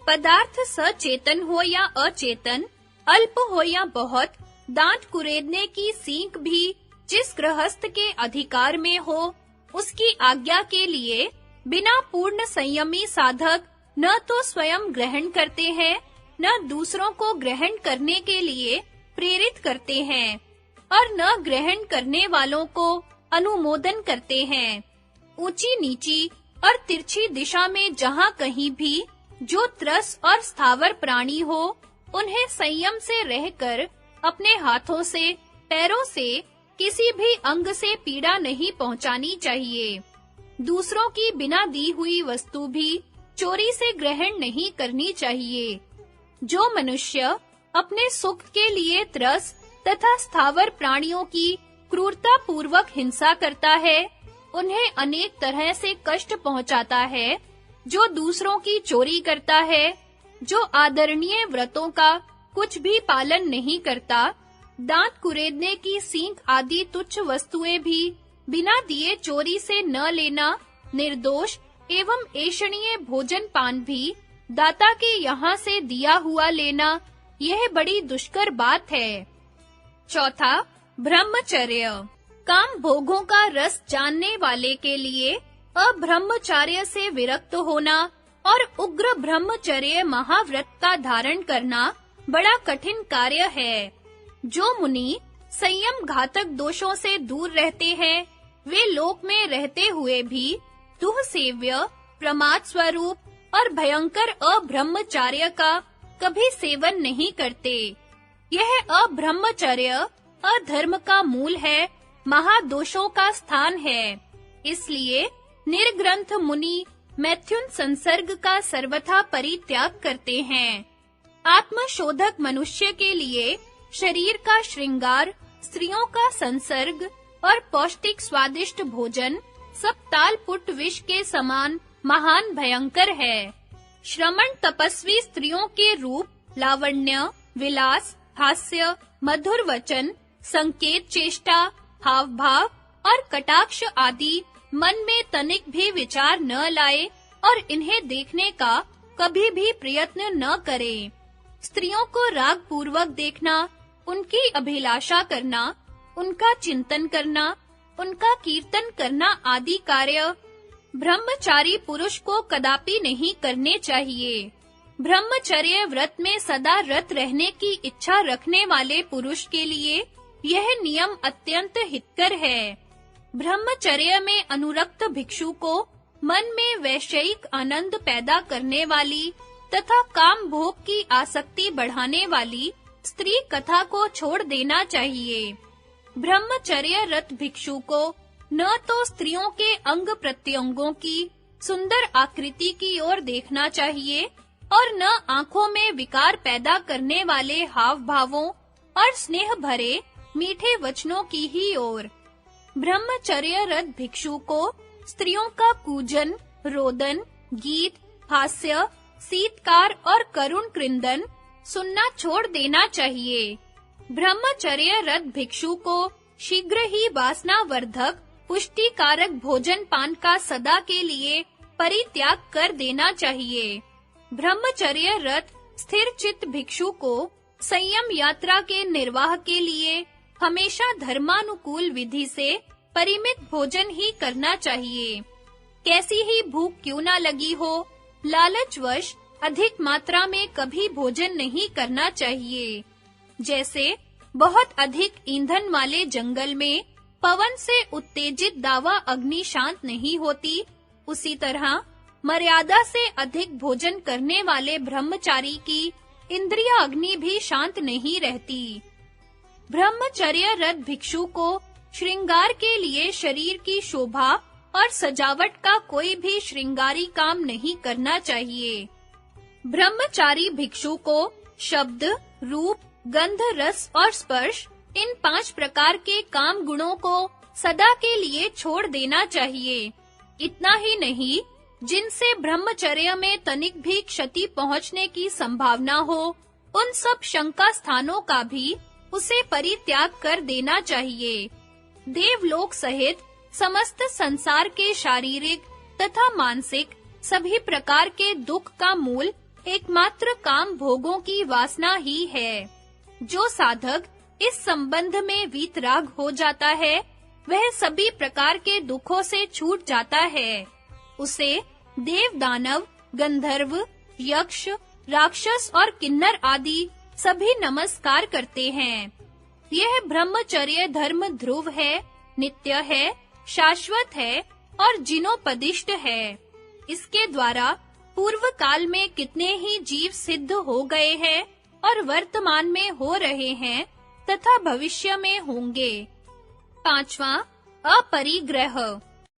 पदार्थ सचेतन हो या अचेतन, अल्प हो या बहुत, दांत कुरेदने की सीख भी जिस गृहस्थ के अधिकार में हो, उसकी आज्ञा के लिए बिना पूर्ण संयमी साधक न तो स्वयं ग्रहण करते हैं, न दूसरों को ग्रहण करने के लिए प्रेरित करते हैं, और न ग्रहण करने वालों को अनुमोदन करते हैं। ऊंची नीची और तिरछी दिशा में जहां कहीं भी जो त्रस और स्थावर प्राणी हो, उन्हें संयम से रहकर अपने हाथों से, पैरों से, किसी भी अंग से पीड़ा नहीं पहुंचानी चाहिए। दूसरों की बिना दी हुई वस्तु भी चोरी से ग्रहण नहीं करनी चाहिए। जो मनुष्य अपने सुख के लिए त्रस तथा स्थावर प्राणियों की क्रूरता पूर्वक हिंसा करता है, उन्हें अनेक तरह से कष्ट पहुंचाता है। जो दूसरों की चोरी करता है, जो आदरणीय व्रतों का कुछ भी पालन नहीं करता, दांत कुरेदने की सींग आदि तुच्छ वस्तुएं भी बिना दिए चोरी से न लेना, निर्दोष एवं ऐषणीय भोजन पान भी दाता के यहाँ से दिया हुआ लेना, यह बड़ी दुष्कर बात है। चौथा, ब्रह्मचर्य। काम भोगों का रस जानने वाले के लिए अब्रह्मचर्य से विरक्त होना और उग्र ब्रह्मचर्य महाव्रत का धारण करना बड़ा कठिन कार्य है। जो मुनि संयम घातक दोषों से दूर रहते हैं, वे लोक में रहते हुए भी दुःसेव्य, प्रमाद स्वरूप और भयंकर अब्रह्मचर्य का कभी सेवन नहीं करते। यह अब्रह्मचर्य अधर्म का मूल है, महादोषों का स्थान है। इसलिए निर्ग्रंथ मुनि मैथुन संसर्ग का सर्वथा परित्याग करते हैं। आत्मशोधक मनुष्य के लिए शरीर का श्रृंगार, स्त्रियों का संसर्ग और पौष्टिक स्वादिष्ट भोजन सब तालपुट विष के समान महान भयंकर है। श्रमण तपस्वी स्त्रियों के रूप, लावण्य, विलास, हास्य, मधुर वचन, संकेत चेष्टा, हाव भाव और कटाक्ष आदि मन में तनिक भी विचार न लाए और इन्हें देखने का कभी भी प्रयत्न न करे। स्त्रियों को राग पूर्वक देखना, उनकी अभिलाषा करना, उनका चिंतन करना, उनका कीर्तन करना आदि कार्य ब्रह्मचारी पुरुष को कदापि नहीं करने चाहिए। ब्रह्मचर्य व्रत में सदा रत रहने की इच्छा रखने वाले पुरुष के लिए यह नियम अत्यंत हितकर है। ब्रह्मचर्य में अनुरक्त भिक्षु को मन में वैषयिक आनंद पैदा करने वाली तथा काम भोग की आसक्ति बढ़ाने वाली स्त्री कथा को छोड़ देना चाहिए। ब्रह्मचर्य रत भिक्षु को न तो स्त्रियों के अंग प्रत्यंगों की सुंदर आकृति की ओर देखना चाहिए और न आंखों में विकार पैदा करने वाले हाव भावों और स्नेह भरे मीठे वचनों की ही ओर। ब्रह्मचर्य रत भिक्षु को स्त्रियों का कूजन, रोदन, गीत, हास्य, सीतकार और करुण क्रंदन सुनना छोड़ देना चाहिए। ब्रह्मचर्य रत भिक्षु को शीघ्र ही वासनावर्धक पुष्टिकारक भोजन पान का सदा के लिए परित्याग कर देना चाहिए। ब्रह्मचर्य रत स्थिर चित्त भिक्षु को संयम यात्रा के निर्वाह के लिए हमेशा धर्मानुकूल विधि से परिमित भोजन ही करना चाहिए। कैसी ही भूख क्यों ना लगी हो, लालचवश अधिक मात्रा में कभी भोजन नहीं करना चाहिए। जैसे बहुत अधिक ईंधन वाले जंगल में पवन से उत्तेजित दावा अग्नि शांत नहीं होती, उसी तरह मर्यादा से अधिक भोजन करने वाले ब्रह्मचारी की इंद्रिय अग्नि भी शांत नहीं रहती। ब्रह्मचर्य रत भिक्षु को श्रृंगार के लिए शरीर की शोभा और सजावट का कोई भी श्रृंगारी काम नहीं करना चाहिए। ब्रह्मचारी भिक्षु को शब्द, रूप, गंध, रस और स्पर्श इन 5 प्रकार के काम गुणों को सदा के लिए छोड़ देना चाहिए। इतना ही नहीं, जिनसे ब्रह्मचर्य में तनिक भी क्षति पहुंचने की संभावना हो, उन सब शंका स्थानों का भी उसे परित्याग कर देना चाहिए। देवलोक सहित समस्त संसार के शारीरिक तथा मानसिक सभी प्रकार के दुख का मूल एकमात्र काम भोगों की वासना ही है। जो साधक इस संबंध में वीतराग हो जाता है, वह सभी प्रकार के दुखों से छूट जाता है। उसे देव, दानव, गंधर्व, यक्ष, राक्षस और किन्नर आदि सभी नमस्कार करते हैं। यह ब्रह्मचर्य धर्म ध्रुव है, नित्य है, शाश्वत है और जिनोपदिष्ट है। इसके द्वारा पूर्व काल में कितने ही जीव सिद्ध हो गए हैं और वर्तमान में हो रहे हैं तथा भविष्य में होंगे। 5वां अपरिग्रह।